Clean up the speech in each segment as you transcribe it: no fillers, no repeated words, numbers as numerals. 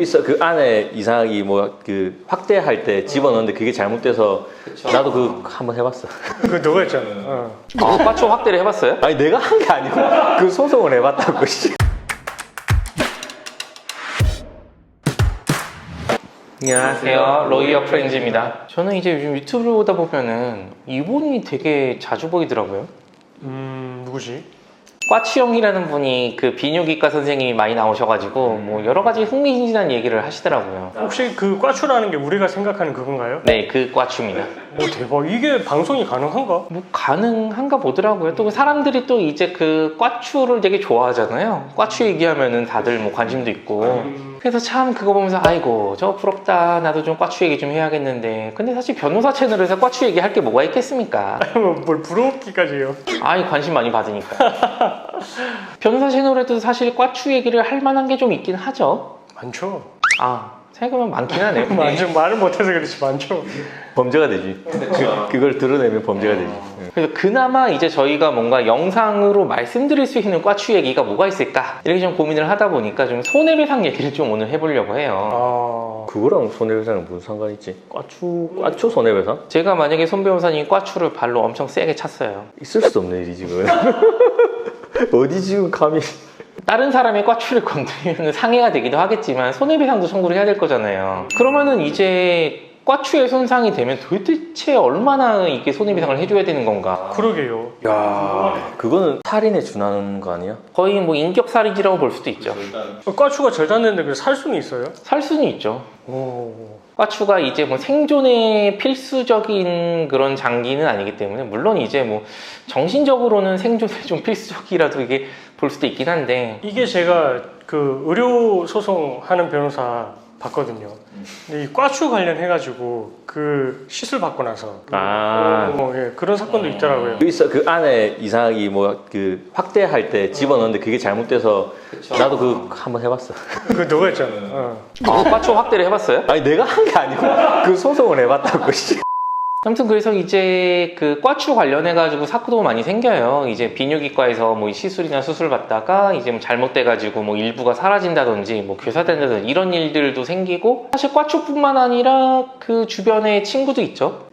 있어 그 안에 이상하게 뭐 그 확대할 때 집어넣는데 그게 잘못돼서 나도 그 한번 해봤어. 그 너가 했잖아. 과초 확대를 해봤어요? 아니 내가 한 게 아니고 그 소송을 해봤다고. 안녕하세요, 로이어 프렌즈입니다. 저는 이제 요즘 유튜브를 보다 보면은 이분이 되게 자주 보이더라고요. 누구지? 과추형이라는 분이 그 비뇨기과 선생님이 많이 나오셔가지고 뭐 여러 가지 흥미진진한 얘기를 하시더라고요. 혹시 그 과추라는 게 우리가 생각하는 그건가요? 네, 그 과추입니다. 오 대박. 이게 방송이 가능한가? 뭐 가능한가 보더라고요. 또 사람들이 또 이제 그 과추를 되게 좋아하잖아요. 과추 얘기하면은 다들 뭐 관심도 있고. 그래서 참 그거 보면서 아이고 저 부럽다, 나도 좀 과추 얘기 좀 해야겠는데, 근데 사실 변호사 채널에서 과추 얘기할 게 뭐가 있겠습니까? 뭘 부럽기까지요? 아이 관심 많이 받으니까. 변호사 채널에도 사실 과추 얘기를 할 만한 게 좀 있긴 하죠. 많죠. 생각해보면 많긴 하네요. 많죠. 말을 못해서 그렇지 많죠. 범죄가 되지. 그걸 드러내면 범죄가 되지. 그래서 그나마 이제 저희가 뭔가 영상으로 말씀드릴 수 있는 과추 얘기가 뭐가 있을까 이렇게 좀 고민을 하다 보니까 좀 손해배상 얘기를 좀 오늘 해보려고 해요. 그거랑 손해배상은 무슨 상관 있지? 과추 손해배상? 제가 만약에 손 변호사님이 과추를 발로 엄청 세게 찼어요. 있을 수 없는 일이 지금. 어디 지금 감히. 다른 사람의 과추를 건드리면 상해가 되기도 하겠지만 손해배상도 청구를 해야 될 거잖아요. 그러면은 이제 과추의 손상이 되면 도대체 얼마나 이게 손해배상을 해줘야 되는 건가? 그러게요. 야, 그거는 살인에 준하는 거 아니야? 거의 뭐 인격살인이라고 볼 수도 있죠. 과추가 절단됐는데 그래서 살 수는 있어요? 살 수는 있죠. 과추가 이제 뭐 생존에 필수적인 그런 장기는 아니기 때문에, 물론 이제 뭐 정신적으로는 생존에 좀 필수적이라도 이게 볼 수도 있긴 한데, 이게 제가 그 의료 소송 하는 변호사 봤거든요. 근데 이 과추 관련해가지고 그 시술 받고 나서 예, 그런 사건도 있더라고요. 있어 그 안에 이상하게 뭐 그 확대할 때 집어넣는데 그게 잘못돼서 나도 그 한번 해봤어. 그 너가 했잖아. 과추 확대를 해봤어요? 아니 내가 한 게 아니고 그 소송을 해봤다고. 아무튼 그래서 이제 그 과추 관련해가지고 사고도 많이 생겨요. 이제 비뇨기과에서 뭐 시술이나 수술 받다가 이제 뭐 잘못돼가지고 뭐 일부가 사라진다든지 뭐 괴사된다든지 이런 일들도 생기고, 사실 과추뿐만 아니라 그 주변에 친구도 있죠.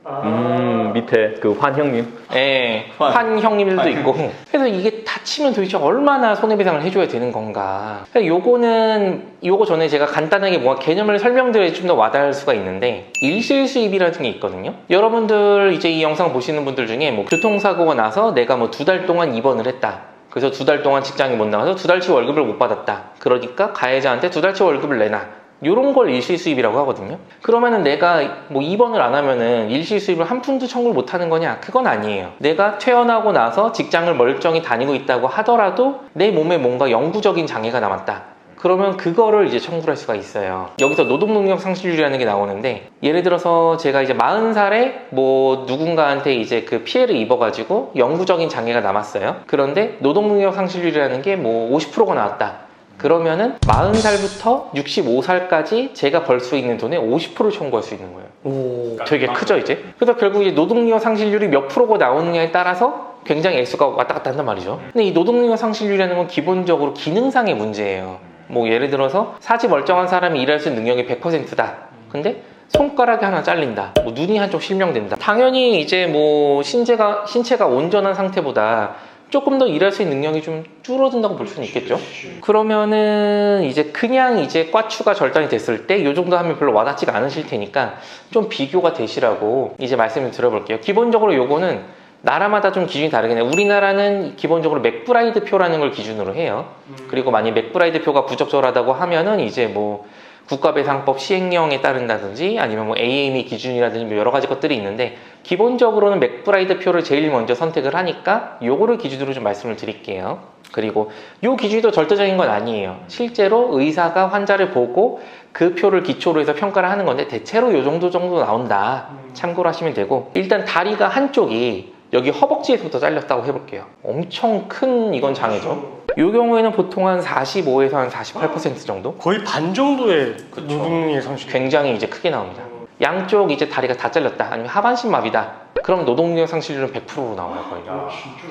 밑에 그 환 형님. 예, 환 형님들도 있고. 그래서 이게 다치면 도대체 얼마나 손해배상을 해줘야 되는 건가. 요거 전에 제가 간단하게 뭔가 개념을 설명드려야 좀 더 와닿을 수가 있는데, 일실수입이라는 게 있거든요. 여러분들 이제 이 영상 보시는 분들 중에 뭐 교통사고가 나서 내가 뭐 2달 동안 입원을 했다. 그래서 2달 동안 직장에 못 나가서 2달치 월급을 못 받았다. 그러니까 가해자한테 2달치 월급을 내놔. 요런 걸 일실수입이라고 하거든요. 그러면은 내가 뭐 입원을 안 하면은 일실수입을 한 푼도 청구를 못 하는 거냐? 그건 아니에요. 내가 퇴원하고 나서 직장을 멀쩡히 다니고 있다고 하더라도 내 몸에 뭔가 영구적인 장애가 남았다. 그러면 그거를 이제 청구를 할 수가 있어요. 여기서 노동능력 상실률이라는 게 나오는데, 예를 들어서 제가 이제 40살에 뭐 누군가한테 이제 그 피해를 입어가지고 영구적인 장애가 남았어요. 그런데 노동능력 상실률이라는 게 뭐 50%가 나왔다. 그러면은 40살부터 65살까지 제가 벌 수 있는 돈의 50%를 청구할 수 있는 거예요. 되게 크죠 이제? 그래서 결국 이제 노동력 상실률이 몇 프로가 나오느냐에 따라서 굉장히 액수가 왔다 갔다 한단 말이죠. 근데 이 노동력 상실률이라는 건 기본적으로 기능상의 문제예요. 뭐 예를 들어서 사지 멀쩡한 사람이 일할 수 있는 능력이 100%다. 근데 손가락이 하나 잘린다. 뭐 눈이 한쪽 실명된다. 당연히 이제 뭐 신체가 온전한 상태보다 조금 더 일할 수 있는 능력이 좀 줄어든다고 볼 수는 있겠죠. 그러면은 이제 그냥 이제 과추가 절단이 됐을 때 이 정도 하면 별로 와닿지가 않으실 테니까 좀 비교가 되시라고 이제 말씀을 드려볼게요. 기본적으로 요거는 나라마다 좀 기준이 다르긴 해요. 우리나라는 기본적으로 맥브라이드 표라는 걸 기준으로 해요. 그리고 만약 맥브라이드 표가 부적절하다고 하면은 이제 뭐 국가배상법 시행령에 따른다든지 아니면 뭐 AME 기준이라든지 뭐 여러 가지 것들이 있는데, 기본적으로는 맥브라이드 표를 제일 먼저 선택을 하니까 요거를 기준으로 좀 말씀을 드릴게요. 그리고 요 기준이 또 절대적인 건 아니에요. 실제로 의사가 환자를 보고 그 표를 기초로 해서 평가를 하는 건데, 대체로 요 정도 나온다. 참고를 하시면 되고, 일단 다리가 한쪽이 여기 허벅지에서부터 잘렸다고 해볼게요. 엄청 큰 이건 장애죠. 이 경우에는 보통 한 45에서 한 48% 정도? 거의 반 정도의 노동력의 상실. 굉장히 이제 크게 나옵니다. 양쪽 이제 다리가 다 잘렸다, 아니면 하반신 마비다. 그럼 노동력 상실률은 100%로 나와요, 거의.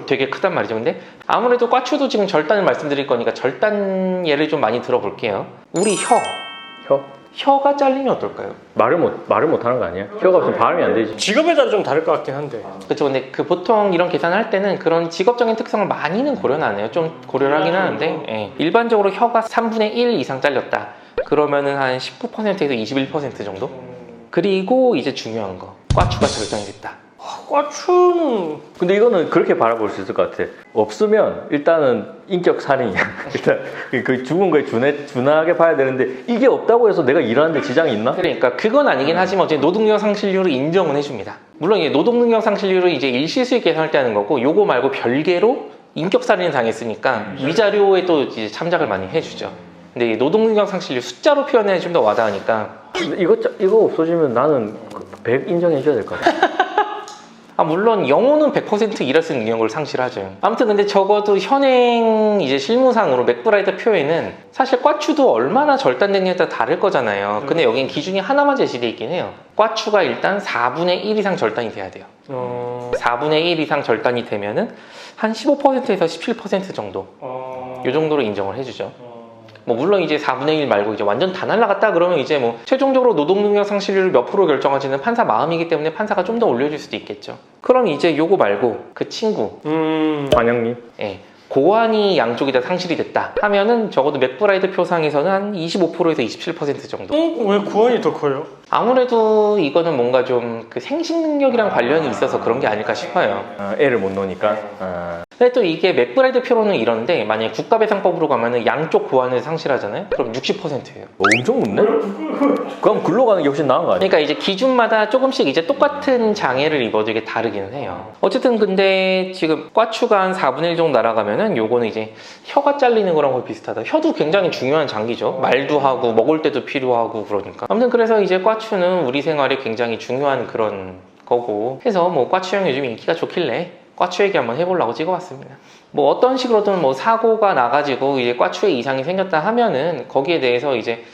되게 크단 말이죠. 근데 아무래도 과추도 지금 절단을 말씀드릴 거니까 절단 예를 좀 많이 들어볼게요. 우리 혀, 혀? 혀가 잘리면 어떨까요? 말을 못 하는 거 아니야? 혀가 없으면 발음이 안 되지. 직업에 따라 좀 다를 것 같긴 한데. 그렇죠. 근데 그 보통 이런 계산을 할 때는 그런 직업적인 특성을 많이는 고려는 안 해요. 좀 고려를 하긴 하는데 예. 일반적으로 혀가 3분의 1 이상 잘렸다. 그러면은 한 19%에서 21% 정도? 그리고 이제 중요한 거. 꽈추가 절단이 됐다. 꽈추는 근데 이거는 그렇게 바라볼 수 있을 것 같아. 없으면 일단은 인격 살인이야. 일단 그 죽은 거에 준하게 봐야 되는데 이게 없다고 해서 내가 일하는데 지장이 있나? 그러니까 그건 아니긴 하지만 어쨌든 노동력 상실률을 인정은 해줍니다. 물론 이제 노동능력 상실률을 이제 일시수익 계산할 때 하는 거고 요거 말고 별개로 인격살인을 당했으니까 위자료에 또 이제 참작을 많이 해주죠. 근데 이 노동능력 상실률 숫자로 표현해 좀 더 와닿으니까 근데 이거 없어지면 나는 100 인정해줘야 될 것 같아. 물론 영혼은 100% 일할 수 있는 능력을 상실하죠. 아무튼 근데 적어도 현행 이제 실무상으로 맥브라이트 표에는 사실 꽈추도 얼마나 절단됐냐에 따라 다를 거잖아요. 근데 여긴 기준이 하나만 제시되어 있긴 해요. 꽈추가 일단 4분의 1 이상 절단이 돼야 돼요. 4분의 1 이상 절단이 되면은 한 15%에서 17% 정도 이 정도로 인정을 해주죠. 뭐 물론 이제 4분의 1 말고 이제 완전 다 날라갔다 그러면 이제 뭐 최종적으로 노동능력 상실률을 몇 프로 결정하지는 판사 마음이기 때문에 판사가 좀 더 올려줄 수도 있겠죠. 그럼 이제 요거 말고 그 친구 관영님. 예, 고환이 양쪽이 다 상실이 됐다 하면은 적어도 맥브라이트 표상에서는 한 25%에서 27% 정도. 왜 구원이 더 커요? 아무래도 이거는 뭔가 좀 그 생식 능력이랑 관련이 있어서 그런 게 아닐까 싶어요. 애를 못 놓으니까. 근데 또 이게 맥브라이트 표로는 이런데 만약에 국가배상법으로 가면은 양쪽 고환을 상실하잖아요? 그럼 60%예요. 엄청 높네? 그럼 글로 가는 게 훨씬 나은 거 아니야? 그러니까 이제 기준마다 조금씩 이제 똑같은 장애를 입어도 이게 다르기는 해요. 어쨌든 근데 지금 꽈추가 한 4분의 1 정도 날아가면은 요거는 이제 혀가 잘리는 거랑 거의 비슷하다. 혀도 굉장히 중요한 장기죠. 말도 하고 먹을 때도 필요하고 그러니까. 아무튼 그래서 이제 꽈추는 우리 생활에 굉장히 중요한 그런 거고 해서 뭐 꽈추형 요즘 인기가 좋길래 꽈추 얘기 한번 해보려고 찍어봤습니다. 뭐 어떤 식으로든 뭐 사고가 나가지고 이제 꽈추에 이상이 생겼다 하면은 거기에 대해서 이제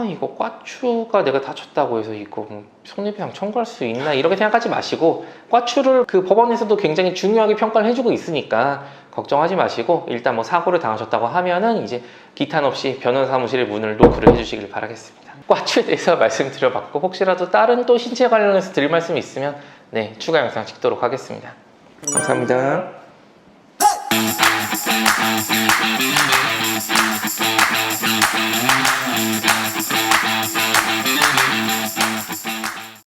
이거 꽈추가 내가 다쳤다고 해서 이거 손해배상 청구할 수 있나 이렇게 생각하지 마시고 꽈추를 그 법원에서도 굉장히 중요하게 평가를 해주고 있으니까 걱정하지 마시고 일단 뭐 사고를 당하셨다고 하면은 이제 기탄 없이 변호사 사무실에 문을 노크를 해주시길 바라겠습니다. 꽈추에 대해서 말씀드려봤고 혹시라도 다른 또 신체 관련해서 드릴 말씀이 있으면 네 추가 영상 찍도록 하겠습니다. 감사합니다.